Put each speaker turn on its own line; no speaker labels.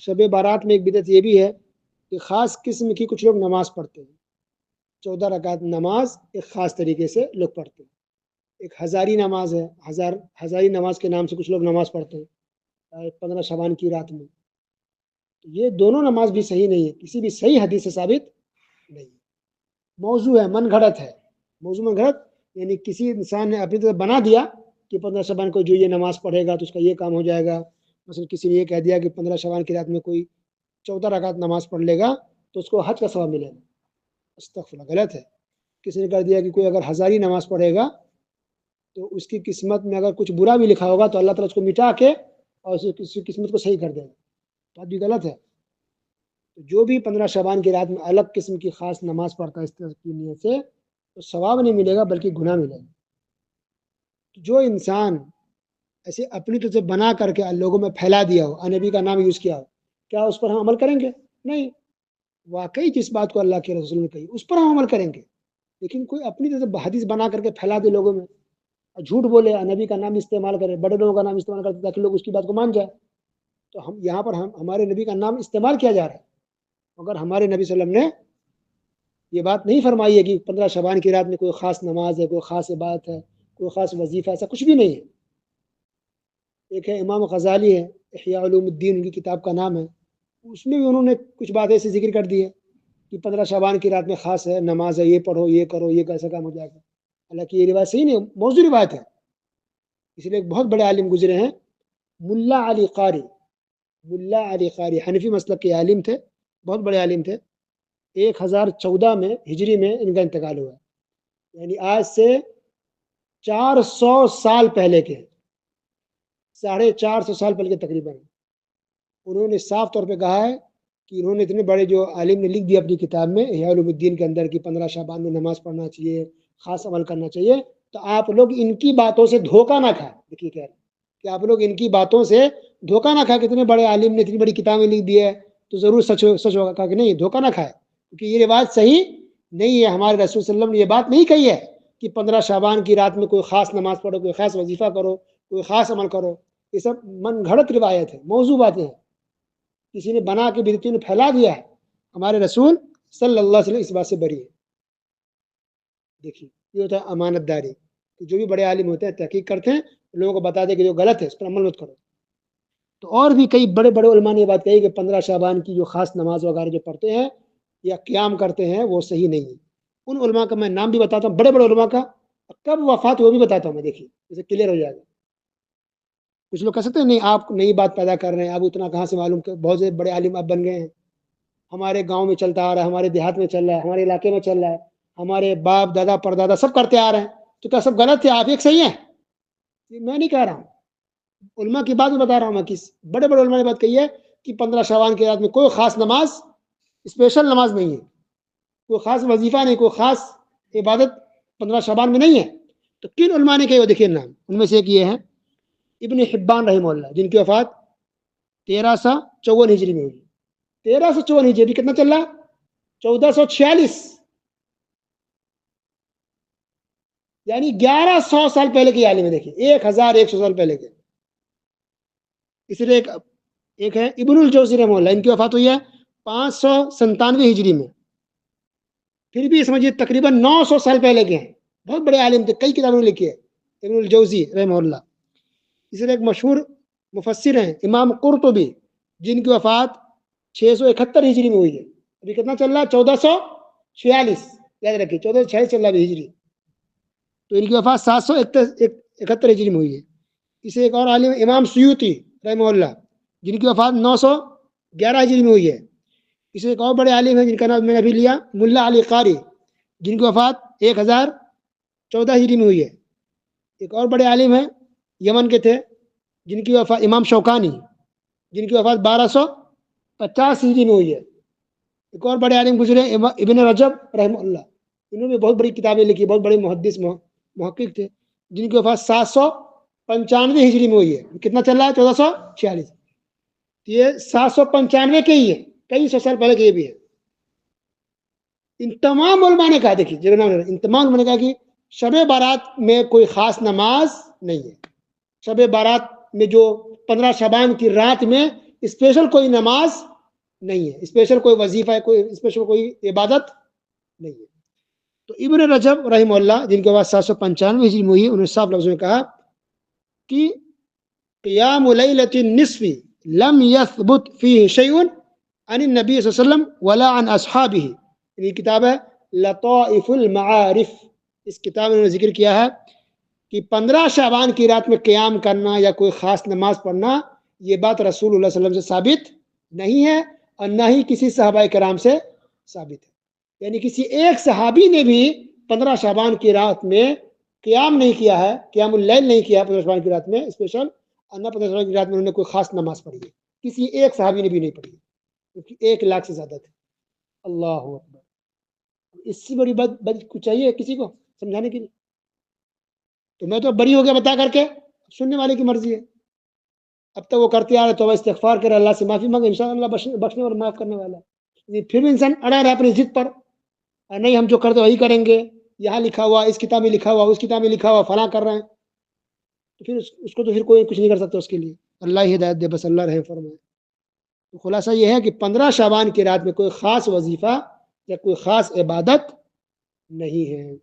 شب بارات میں ایک بدعت یہ بھی ہے کہ خاص قسم کی کچھ لوگ نماز پڑھتے ہیں. 14 رکعت نماز ایک خاص طریقے سے لوگ پڑھتے ہیں. ایک ہزاری نماز ہے، ہزاری نماز کے نام سے کچھ لوگ نماز پڑھتے ہیں 15 شعبان کی رات میں. یہ دونوں نماز بھی صحیح نہیں ہے، کسی بھی صحیح حدیث سے ثابت نہیں. موضوع ہے، من گھڑت ہے. موضوع من گھڑت یعنی کسی انسان نے اپنی طرف بنا دیا کہ 15 شعبان کو جو یہ نماز پڑھے گا تو اس کا یہ کام ہو جائے گا. مثلا کسی نے یہ کہہ دیا کہ 15 شعبان کی رات میں کوئی 14 رکعت نماز پڑھ لے گا تو اس کو حج کا ثواب ملے گا. استغفراللہ، غلط ہے. کسی نے کہہ دیا کہ کوئی اگر ہزاری نماز پڑھے گا تو اس کی قسمت میں اگر کچھ برا بھی لکھا ہوگا تو اللہ تعالیٰ اس کو مٹا کے اور اس کی قسمت کو صحیح کر دے گا. بات بھی غلط ہے. جو بھی 15 شعبان کی رات میں الگ قسم کی خاص نماز پڑھتا ہے اس طرح کی نیت سے تو ثواب نہیں ملے گا بلکہ گناہ ملے گا. جو انسان ایسے اپنی طرف سے بنا کر کے لوگوں میں پھیلا دیا ہو، نبی کا نام یوز کیا ہو، کیا اس پر ہم عمل کریں گے؟ نہیں. واقعی جس بات کو اللہ کے رسول نے کہی اس پر ہم عمل کریں گے. لیکن کوئی اپنی طرف سے حدیث بنا کر کے پھیلا دے لوگوں میں، جھوٹ بولے، نبی کا نام استعمال کرے، بڑے لوگوں کا نام استعمال کرتے تاکہ لوگ اس کی بات کو مان جائے، تو ہم یہاں پر ہمارے نبی کا نام استعمال کیا جا رہا ہے. مگر ہمارے نبی صلی اللہ علیہ وسلم نے یہ بات نہیں فرمائی ہے کہ 15 شعبان کی رات میں کوئی خاص نماز ہے، کوئی خاص عبادت ہے، کوئی خاص وظیفہ، ایسا کچھ بھی نہیں ہے. ایک ہے امام غزالی ہے، احیاء علوم الدین ان کی کتاب کا نام ہے، اس میں بھی انہوں نے کچھ باتیں ایسے ذکر کر دی ہے کہ 15 شعبان کی رات میں خاص ہے نماز ہے، یہ پڑھو، یہ کرو، یہ کیسا کام ہو جائے گا. حالانکہ یہ روایت صحیح نہیں، موضوع روایت ہے. اس لیے ایک بہت بڑے عالم گزرے ہیں، ملا علی قاری. ملا علی قاری حنفی مسلک کے عالم تھے، بہت بڑے عالم تھے. 1014 میں ہجری میں ان کا انتقال ہوا، یعنی آج سے 400 سال پہلے کے، 450 سال پہلے کے تقریباً. انہوں نے صاف طور پہ کہا ہے کہ انہوں نے اتنے بڑے جو عالم نے لکھ دیا اپنی کتاب میں احیاء علوم الدین کے اندر کہ 15 شعبان میں نماز پڑھنا چاہیے، خاص عمل کرنا چاہیے، تو آپ لوگ ان کی باتوں سے دھوکہ نہ کھائیں. دیکھیے کیا ہے کہ آپ لوگ ان کی باتوں سے دھوکہ نہ کھائیں کہ اتنے بڑے عالم نے اتنی بڑی کتابیں لکھ دی ہے تو ضرور سچ ہوگا. کہا کہ نہیں، دھوکہ نہ کھائے، کیونکہ یہ روایت صحیح نہیں ہے. ہمارے رسول صلی اللہ علیہ وسلم نے یہ بات نہیں کہی ہے کہ 15 شعبان کی رات میں کوئی خاص نماز پڑھو، کوئی خاص وظیفہ کرو، کوئی خاص عمل کرو. یہ سب من گھڑت روایت ہے، موضوع باتیں ہیں، کسی نے بنا کے بدعتوں نے پھیلا دیا ہے. ہمارے رسول صلی اللہ علیہ وسلم اس بات سے بری ہے. دیکھیے یہ ہوتا ہے امانت داری، کہ جو بھی بڑے عالم ہوتے ہیں تحقیق کرتے ہیں، لوگوں کو بتا دیں کہ جو غلط ہے اس پر عمل مت کرو. تو اور بھی کئی بڑے بڑے علماء نے یہ بات کہی کہ 15 شعبان کی جو خاص نماز وغیرہ جو پڑھتے ہیں یا قیام کرتے ہیں وہ صحیح نہیں ہے. ان علماء کا میں نام بھی بتاتا ہوں، بڑے بڑے علماء کا، کب وفات وہ بھی بتاتا ہوں میں. دیکھیے اسے کلیئر ہو جائے گا. کچھ لوگ کہہ سکتے ہیں نہیں آپ نئی بات پیدا کر رہے ہیں، اب اتنا کہاں سے معلوم کہ بہت سے بڑے عالم اب بن گئے ہیں. ہمارے گاؤں میں چلتا آ رہا ہے، ہمارے دیہات میں چل رہا ہے، ہمارے علاقے میں چل رہا ہے، ہمارے باپ دادا پردادا سب کرتے آ رہے ہیں، تو کیا سب غلط ہے؟ آپ ایک صحیح ہیں؟ میں نہیں کہہ رہا ہوں، علماء کی بات میں بتا رہا ہوں. میں کس بڑے بڑے علماء نے بات کہی ہے کہ 15 شعبان کی رات میں کوئی خاص نماز، اسپیشل نماز نہیں ہے، کوئی خاص وظیفہ نہیں، کوئی خاص عبادت 15 شعبان میں نہیں ہے. تو کن علماء نے کہی وہ دیکھیے نام، ان میں سے ایک یہ ہے ابن حبان رحمہ اللہ، جن کی وفات 1354 ہجری میں ہوئی. 1354 ہجری کتنا چل رہا؟ 1446، یعنی 1100 سال پہلے کے عالم ہے. دیکھیے 1100 سال پہلے کے. اس لیے ایک ہے ابن الجوزی رحمہ اللہ، ان کی وفات ہوئی ہے 597 ہجری میں. پھر بھی سمجھیے تقریباً 900 سال پہلے کے ہیں. بہت بڑے عالم تھے، کئی کتابوں نے لکھی ہے ابن الجوزی رحمہ اللہ. اس لیے ایک مشہور مفسر ہیں امام قرطبی، جن کی وفات 671 ہجری میں ہوئی ہے. ابھی کتنا چل رہا ہے؟ 1446. یاد رکھیے 1446 چل رہا ہے ہجری، تو ان کی وفات 771 ہجری میں ہوئی ہے. اسے ایک اور عالم امام سیوطی رحمہ اللہ، جن کی وفات 911 ہجری میں ہوئی ہے. اسے ایک اور بڑے عالم ہیں جن کا نام میں نے ابھی لیا، ملا علی قاری، جن کی وفات 1014 ہجری میں ہوئی ہے. ایک اور بڑے عالم ہیں یمن کے تھے، جن کی وفات امام شوکانی، جن کی وفات 1250 ہجری میں ہوئی ہے. ایک اور بڑے عالم گزرے ابن رجب رحمہ اللہ، انہوں نے بہت بڑی کتابیں لکھی، بہت بڑے محدث محقق تھے، جن کی وفات 795 ہجری میں ہوئی ہے. کتنا چل رہا ہے؟ 1446. یہ 795 کے ہی ہے، کئی سو سال پہلے کے یہ بھی ہے. ان تمام علماء نے کہا، دیکھیے ان تمام علماء نے کہا کہ شب بارات میں کوئی خاص نماز نہیں ہے. شب بارات میں جو 15 شعبان کی رات میں اسپیشل کوئی نماز نہیں ہے، اسپیشل کوئی وظیفہ ہے، کوئی اسپیشل کوئی عبادت نہیں ہے۔ تو ابن رجب رحمہ اللہ جن کے بعد 795 ہجری میں ہوئی، انہوں نے صاف لفظوں میں کہا کہ قیام لیلۃ النصف لم یثبت فیہ شیء عن النبی صلی اللہ علیہ وسلم ولا عن اصحابہ۔ یہ کتاب ہے لطائف المعارف، اس کتاب میں انہوں نے ذکر کیا ہے کہ 15 شعبان کی رات میں قیام کرنا یا کوئی خاص نماز پڑھنا، یہ بات رسول اللہ صلی اللہ علیہ وسلم سے ثابت نہیں ہے اور نہ ہی کسی صحابہ کرام سے ثابت ہے۔ یعنی کسی ایک صحابی نے بھی 15 شعبان کی رات میں قیام نہیں کیا ہے، قیام اللیل نہیں کیا 15 شعبان کی رات میں اسپیشل، اور نہ 15 شعبان کی رات میں انہوں نے کوئی خاص نماز پڑھی ہے، کسی ایک صحابی نے بھی نہیں پڑھی، کیونکہ 1 لاکھ سے زیادہ تھے۔ اللہ اکبر، اس سے بڑی بات کچھ چاہیے کسی کو سمجھانے کے لیے؟ تو میں تو بری ہو گیا بتا کر کے، سننے والے کی مرضی ہے، اب تک وہ کرتے آ رہے تو استغفار کرے، اللہ سے معافی مانگے، انشاءاللہ بخشنے اور معاف کرنے والا ہے۔ پھر بھی انسان اڑا رہا اپنی ضد پر، اور نہیں ہم جو کرتے وہی کریں گے، یہاں لکھا ہوا، اس کتاب میں لکھا ہوا، اس کتاب میں لکھا ہوا، فلاں کر رہے ہیں، تو پھر اس کو تو پھر کوئی کچھ نہیں کر سکتا اس کے لیے، اللہ ہی ہدایت دے، بس اللہ رحم فرمائے۔ تو خلاصہ یہ ہے کہ 15 شعبان کی رات میں کوئی خاص وظیفہ یا کوئی خاص عبادت نہیں ہے۔